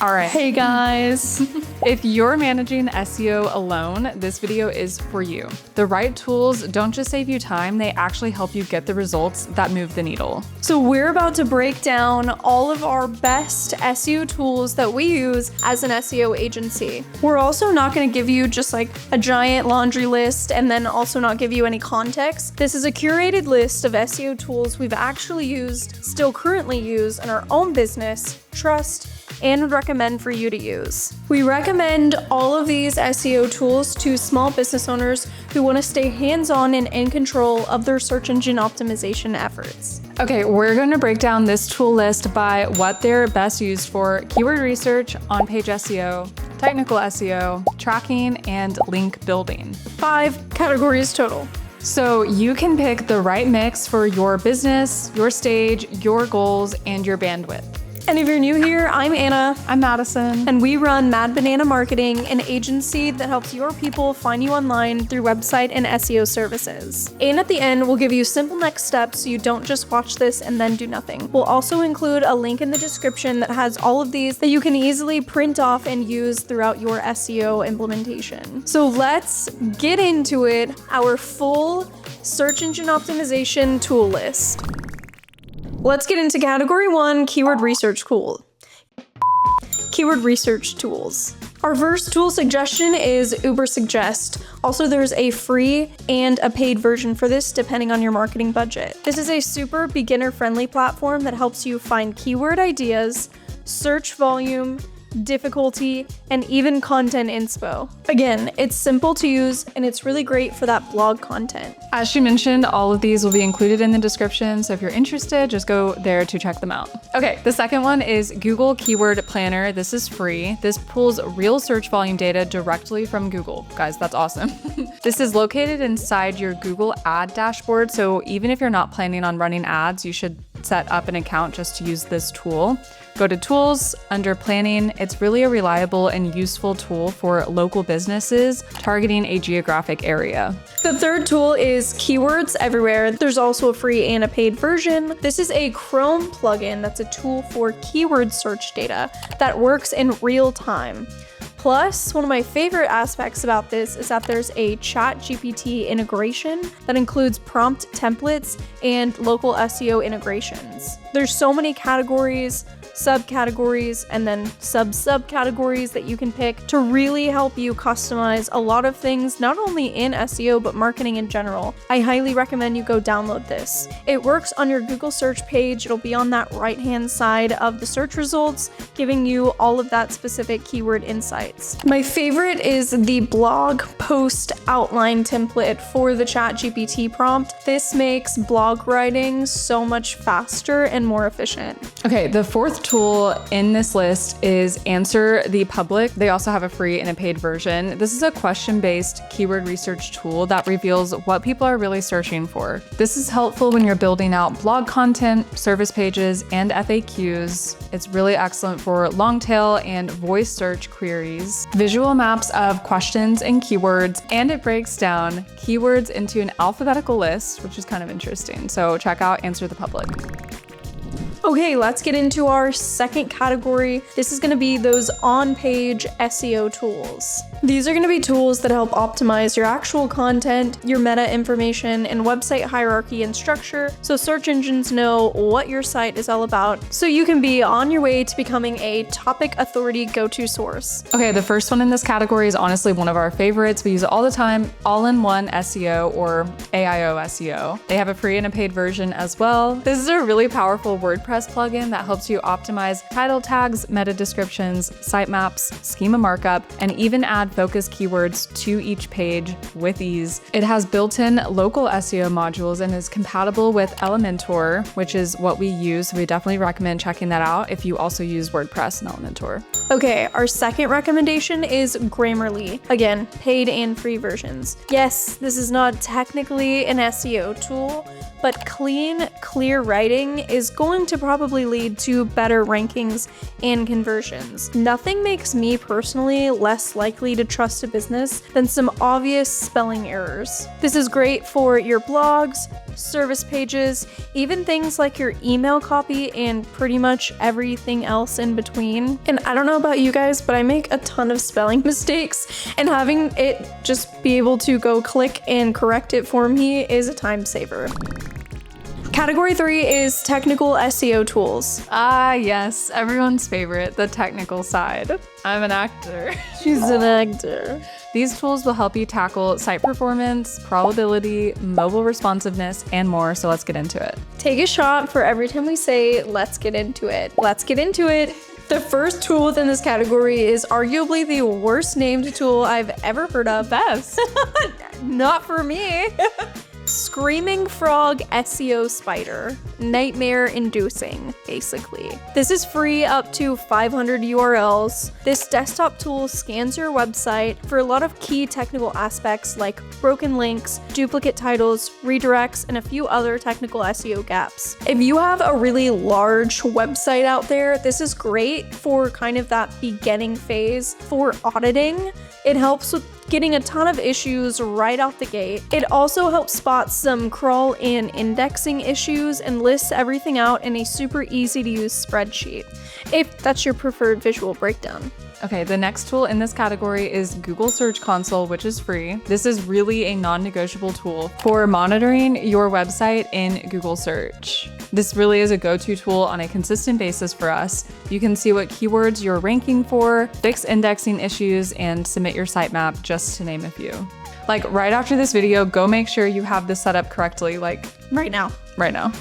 All right. Hey guys. If you're managing SEO alone, this video is for you. The right tools don't just save you time, they actually help you get the results that move the needle. So we're about to break down all of our best SEO tools that we use as an SEO agency. We're also not going to give you just like a giant laundry list and then also not give you any context. This is a curated list of SEO tools we've actually used, still currently use in our own business, trust, and would recommend for you to use. We recommend all of these SEO tools to small business owners who want to stay hands-on and in control of their search engine optimization efforts. Okay, we're going to break down this tool list by what they're best used for: keyword research, on-page SEO, technical SEO, tracking, and link building. 5 categories total. So you can pick the right mix for your business, your stage, your goals, and your bandwidth. And if you're new here, I'm Anna. I'm Madison. And we run Mad Banana Marketing, an agency that helps your people find you online through website and SEO services. And at the end, we'll give you simple next steps so you don't just watch this and then do nothing. We'll also include a link in the description that has all of these that you can easily print off and use throughout your SEO implementation. So let's get into it, our full search engine optimization tool list. Let's get into category 1, keyword research tool. Keyword research tools. Our first tool suggestion is Ubersuggest. Also, there's a free and a paid version for this depending on your marketing budget. This is a super beginner-friendly platform that helps you find keyword ideas, search volume, difficulty, and even content inspo. Again, it's simple to use and it's really great for that blog content. As she mentioned, all of these will be included in the description, so if you're interested, just go there to check them out. Okay, the second one is Google Keyword Planner. This is free. This pulls real search volume data directly from Google. Guys, that's awesome. This is located inside your Google ad dashboard, so even if you're not planning on running ads, you should set up an account just to use this tool. Go to Tools, under Planning. It's really a reliable and useful tool for local businesses targeting a geographic area. The third tool is Keywords Everywhere. There's also a free and a paid version. This is a Chrome plugin that's a tool for keyword search data that works in real time. Plus, one of my favorite aspects about this is that there's a ChatGPT integration that includes prompt templates and local SEO integrations. There's so many categories, subcategories, and then subcategories that you can pick to really help you customize a lot of things, not only in SEO, but marketing in general. I highly recommend you go download this. It works on your Google search page. It'll be on that right-hand side of the search results, giving you all of that specific keyword insights. My favorite is the blog post outline template for the ChatGPT prompt. This makes blog writing so much faster and more efficient. Okay, the fourth tool in this list is Answer the Public. They also have a free and a paid version. This is a question-based keyword research tool that reveals what people are really searching for. This is helpful when you're building out blog content, service pages, and FAQs. It's really excellent for long tail and voice search queries, visual maps of questions and keywords, and it breaks down keywords into an alphabetical list, which is kind of interesting. So check out Answer the Public. Okay, let's get into our second category. This is gonna be those on-page SEO tools. These are gonna be tools that help optimize your actual content, your meta information, and website hierarchy and structure, so search engines know what your site is all about, so you can be on your way to becoming a topic authority go-to source. Okay, the first one in this category is honestly one of our favorites. We use it all the time, All-in-One SEO or AIOSEO. They have a free and a paid version as well. This is a really powerful WordPress plugin that helps you optimize title tags, meta descriptions, sitemaps, schema markup, and even add focus keywords to each page with ease. It has built-in local SEO modules and is compatible with Elementor, which is what we use. So we definitely recommend checking that out if you also use WordPress and Elementor. Okay, our second recommendation is Grammarly. Again, paid and free versions. Yes, this is not technically an SEO tool, but clean, clear writing is going to probably lead to better rankings and conversions. Nothing makes me personally less likely to trust a business than some obvious spelling errors. This is great for your blogs, service pages, even things like your email copy and pretty much everything else in between. And I don't know about you guys, but I make a ton of spelling mistakes, and having it just be able to go click and correct it for me is a time saver. Category 3 is technical SEO tools. Ah, yes, everyone's favorite, the technical side. I'm an actor. She's an actor. These tools will help you tackle site performance, crawlability, mobile responsiveness, and more, so let's get into it. Take a shot for every time we say, let's get into it. Let's get into it. The first tool within this category is arguably the worst named tool I've ever heard of. Best. Not for me. Screaming Frog SEO Spider. Nightmare inducing, basically. This is free up to 500 URLs. This desktop tool scans your website for a lot of key technical aspects like broken links, duplicate titles, redirects, and a few other technical SEO gaps. If you have a really large website out there, this is great for kind of that beginning phase for auditing. It helps with getting a ton of issues right out the gate. It also helps spot some crawl and indexing issues and lists everything out in a super easy to use spreadsheet, if that's your preferred visual breakdown. Okay, the next tool in this category is Google Search Console, which is free. This is really a non-negotiable tool for monitoring your website in Google Search. This really is a go-to tool on a consistent basis for us. You can see what keywords you're ranking for, fix indexing issues, and submit your sitemap, just to name a few. Like right after this video, go make sure you have this set up correctly, like Right now,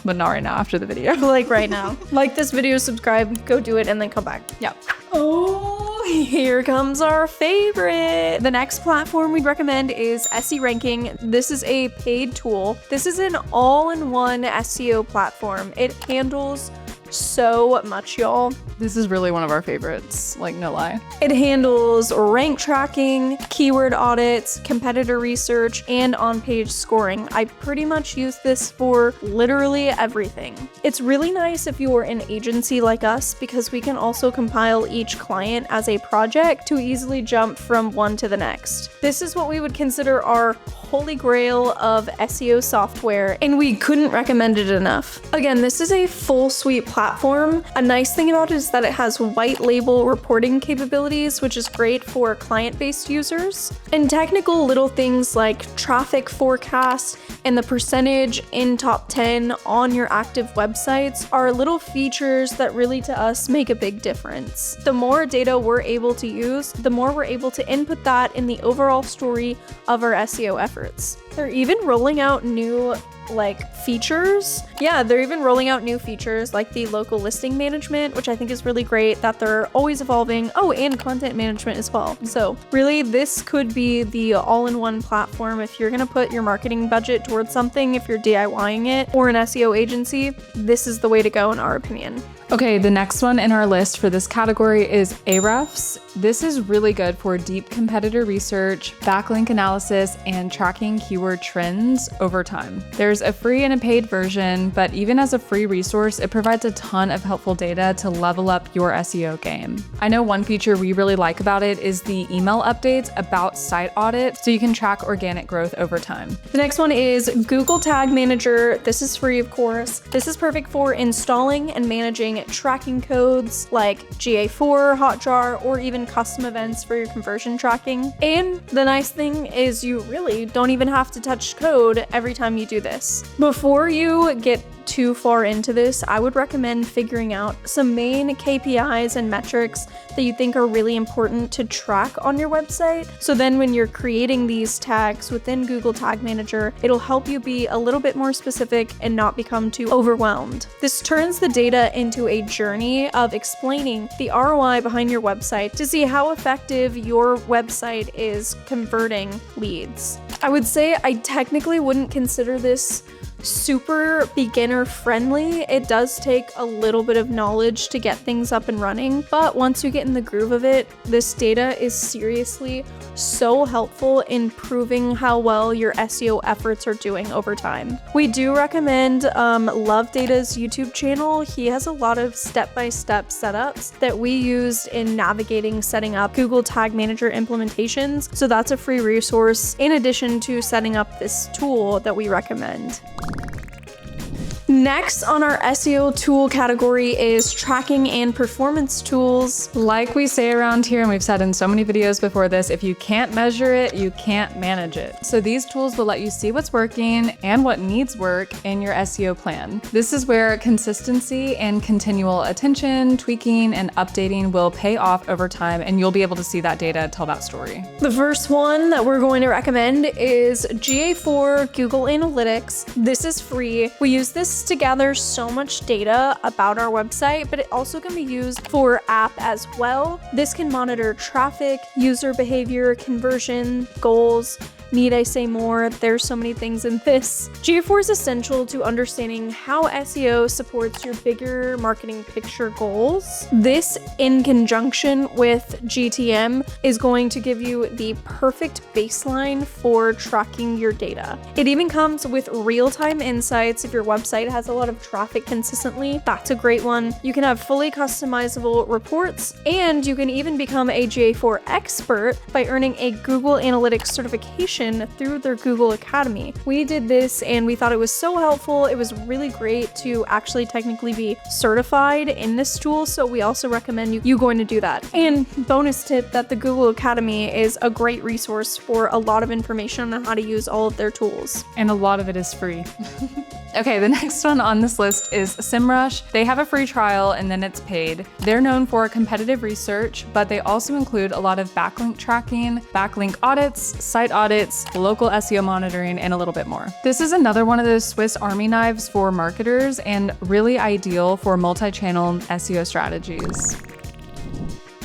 but not right now after the video. like right now. Like this video, subscribe, go do it, and then come back. Yeah. Oh, here comes our favorite. The next platform we'd recommend is SE Ranking. This is a paid tool. This is an all-in-one SEO platform. It handles so much, y'all. This is really one of our favorites, like no lie. It handles rank tracking, keyword audits, competitor research, and on-page scoring. I pretty much use this for literally everything. It's really nice if you're an agency like us because we can also compile each client as a project to easily jump from one to the next. This is what we would consider our holy grail of SEO software, and we couldn't recommend it enough. Again, this is a full suite platform. A nice thing about it is that it has white label reporting capabilities, which is great for client-based users. And technical little things like traffic forecast and the percentage in top 10 on your active websites are little features that really to us make a big difference. The more data we're able to use, the more we're able to input that in the overall story of our SEO efforts. They're even rolling out new features. Yeah, they're even rolling out new features like the local listing management, which I think is really great that they're always evolving. Oh, and content management as well. So really, this could be the all-in-one platform if you're gonna put your marketing budget towards something, if you're DIYing it, or an SEO agency, this is the way to go in our opinion. Okay, the next one in our list for this category is Ahrefs. This is really good for deep competitor research, backlink analysis, and tracking keyword trends over time. There's a free and a paid version, but even as a free resource, it provides a ton of helpful data to level up your SEO game. I know one feature we really like about it is the email updates about site audits, so you can track organic growth over time. The next one is Google Tag Manager. This is free, of course. This is perfect for installing and managing tracking codes like GA4, Hotjar, or even custom events for your conversion tracking. And the nice thing is you really don't even have to touch code every time you do this. Before you get too far into this, I would recommend figuring out some main KPIs and metrics that you think are really important to track on your website. So then when you're creating these tags within Google Tag Manager, it'll help you be a little bit more specific and not become too overwhelmed. This turns the data into a journey of explaining the ROI behind your website to see how effective your website is converting leads. I would say I technically wouldn't consider this super beginner friendly. It does take a little bit of knowledge to get things up and running, but once you get in the groove of it, this data is seriously so helpful in proving how well your SEO efforts are doing over time. We do recommend Love Data's YouTube channel. He has a lot of step-by-step setups that we used in navigating setting up Google Tag Manager implementations, so that's a free resource in addition to setting up this tool that we recommend. Next on our SEO tool category is tracking and performance tools. Like we say around here, and we've said in so many videos before this, if you can't measure it, you can't manage it. So these tools will let you see what's working and what needs work in your SEO plan. This is where consistency and continual attention, tweaking, and updating will pay off over time, and you'll be able to see that data tell that story. The first one that we're going to recommend is GA4 Google Analytics. This is free. We use this to gather so much data about our website, but it also can be used for app as well. This can monitor traffic, user behavior, conversion, goals. Need I say more? There's so many things in this. GA4 is essential to understanding how SEO supports your bigger marketing picture goals. This, in conjunction with GTM, is going to give you the perfect baseline for tracking your data. It even comes with real-time insights if your website has a lot of traffic consistently. That's a great one. You can have fully customizable reports, and you can even become a GA4 expert by earning a Google Analytics certification through their Google Academy. We did this and we thought it was so helpful. It was really great to actually technically be certified in this tool, so we also recommend you going to do that. And bonus tip that the Google Academy is a great resource for a lot of information on how to use all of their tools. And a lot of it is free. Okay, the next one on this list is SEMrush. They have a free trial and then it's paid. They're known for competitive research, but they also include a lot of backlink tracking, backlink audits, site audits, local SEO monitoring, and a little bit more. This is another one of those Swiss Army knives for marketers and really ideal for multi-channel SEO strategies.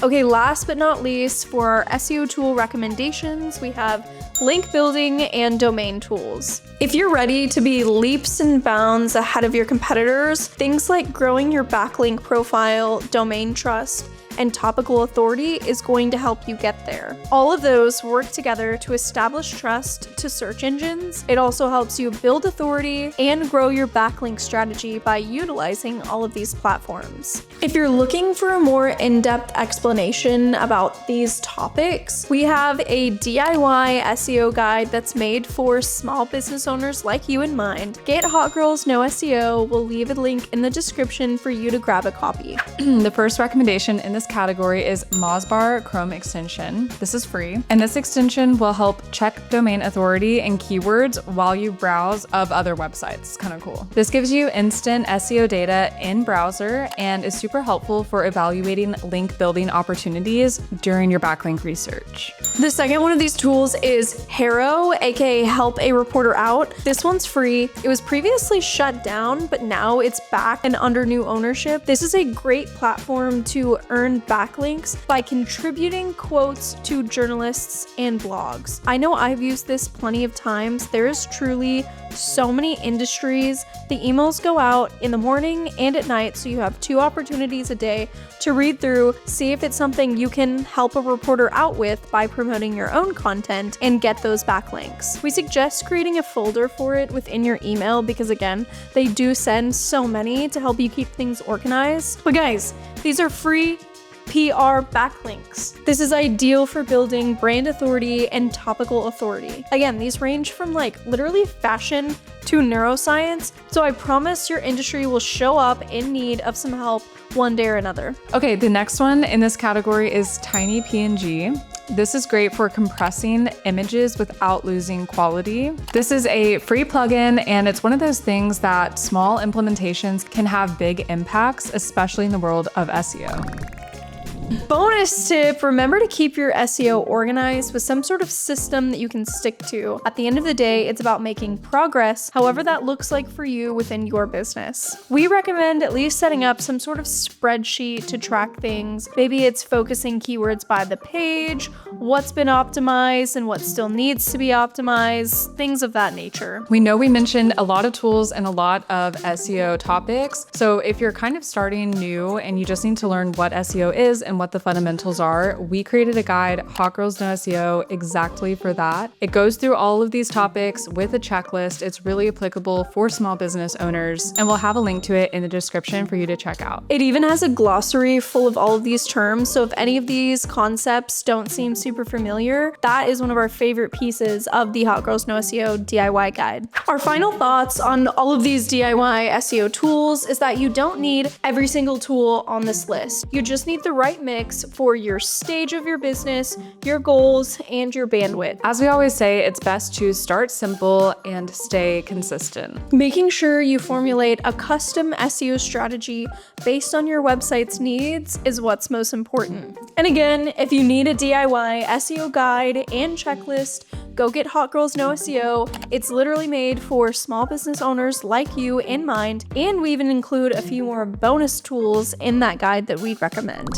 Okay, last but not least, for our SEO tool recommendations, we have link building and domain tools. If you're ready to be leaps and bounds ahead of your competitors, things like growing your backlink profile, domain trust, and topical authority is going to help you get there. All of those work together to establish trust to search engines. It also helps you build authority and grow your backlink strategy by utilizing all of these platforms. If you're looking for a more in-depth explanation about these topics, we have a DIY SEO guide that's made for small business owners like you in mind. Get Girls Know SEO. We'll leave a link in the description for you to grab a copy. The first recommendation in this category is MozBar Chrome extension. This is free, and this extension will help check domain authority and keywords while you browse of other websites. It's kind of cool. This gives you instant SEO data in browser and is super helpful for evaluating link building opportunities during your backlink research. The second one of these tools is HARO, aka Help a Reporter Out. This one's free. It was previously shut down, but now it's back and under new ownership. This is a great platform to earn backlinks by contributing quotes to journalists and blogs. I know I've used this plenty of times. There is truly so many industries. The emails go out in the morning and at night, so you have 2 opportunities a day to read through, see if it's something you can help a reporter out with by promoting your own content and get those backlinks. We suggest creating a folder for it within your email because, again, they do send so many to help you keep things organized. But guys, these are free PR backlinks. This is ideal for building brand authority and topical authority. Again, these range from like literally fashion to neuroscience, so I promise your industry will show up in need of some help one day or another. Okay, the next one in this category is TinyPNG. This is great for compressing images without losing quality. This is a free plugin, and it's one of those things that small implementations can have big impacts, especially in the world of SEO. Bonus tip, remember to keep your SEO organized with some sort of system that you can stick to. At the end of the day, it's about making progress, however that looks like for you within your business. We recommend at least setting up some sort of spreadsheet to track things. Maybe it's focusing keywords by the page, what's been optimized and what still needs to be optimized, things of that nature. We know we mentioned a lot of tools and a lot of SEO topics. So if you're kind of starting new and you just need to learn what SEO is and what the fundamentals are, we created a guide, Hot Girls Know SEO, exactly for that. It goes through all of these topics with a checklist. It's really applicable for small business owners, and we'll have a link to it in the description for you to check out. It even has a glossary full of all of these terms, so if any of these concepts don't seem super familiar, that is one of our favorite pieces of the Hot Girls Know SEO DIY guide. Our final thoughts on all of these DIY SEO tools is that you don't need every single tool on this list. You just need the right mix for your stage of your business, your goals, and your bandwidth. As we always say, it's best to start simple and stay consistent. Making sure you formulate a custom SEO strategy based on your website's needs is what's most important. And again, if you need a DIY SEO guide and checklist, go get Hot Girls Know SEO. It's literally made for small business owners like you in mind, and we even include a few more bonus tools in that guide that we'd recommend.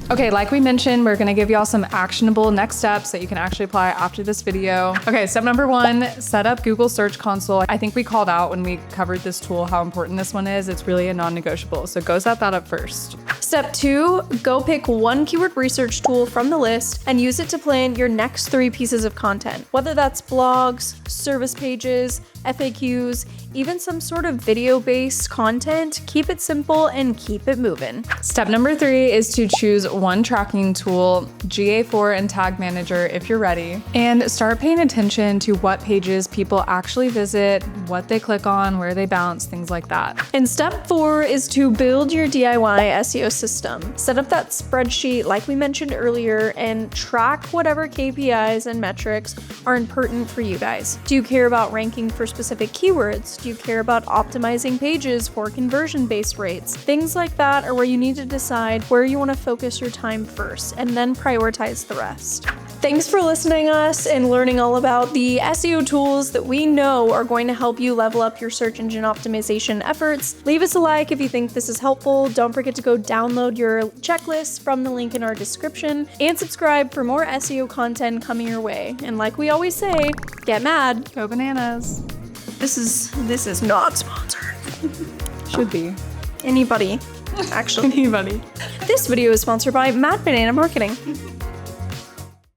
Okay, like we mentioned, we're gonna give y'all some actionable next steps that you can actually apply after this video. Okay, step number 1, set up Google Search Console. I think we called out when we covered this tool how important this one is. It's really a non-negotiable, so go set that up first. Step 2, go pick one keyword research tool from the list and use it to plan your next 3 pieces of content, whether that's blogs, service pages, FAQs, even some sort of video-based content. Keep it simple and keep it moving. Step number 3 is to choose one tracking tool, GA4 and Tag Manager if you're ready, and start paying attention to what pages people actually visit, what they click on, where they bounce, things like that. And step 4 is to build your DIY SEO system. Set up that spreadsheet like we mentioned earlier and track whatever KPIs and metrics are important for you guys. Do you care about ranking for specific keywords? Do you care about optimizing pages for conversion-based rates? Things like that are where you need to decide where you want to focus your time first and then prioritize the rest. Thanks for listening to us and learning all about the SEO tools that we know are going to help you level up your search engine optimization efforts. Leave us a like if you think this is helpful. Don't forget to go download your checklist from the link in our description and subscribe for more SEO content coming your way. And like we always say, get mad. Go bananas. This is not sponsored. Should be. Anybody, actually. Anybody. This video is sponsored by Mad Banana Marketing.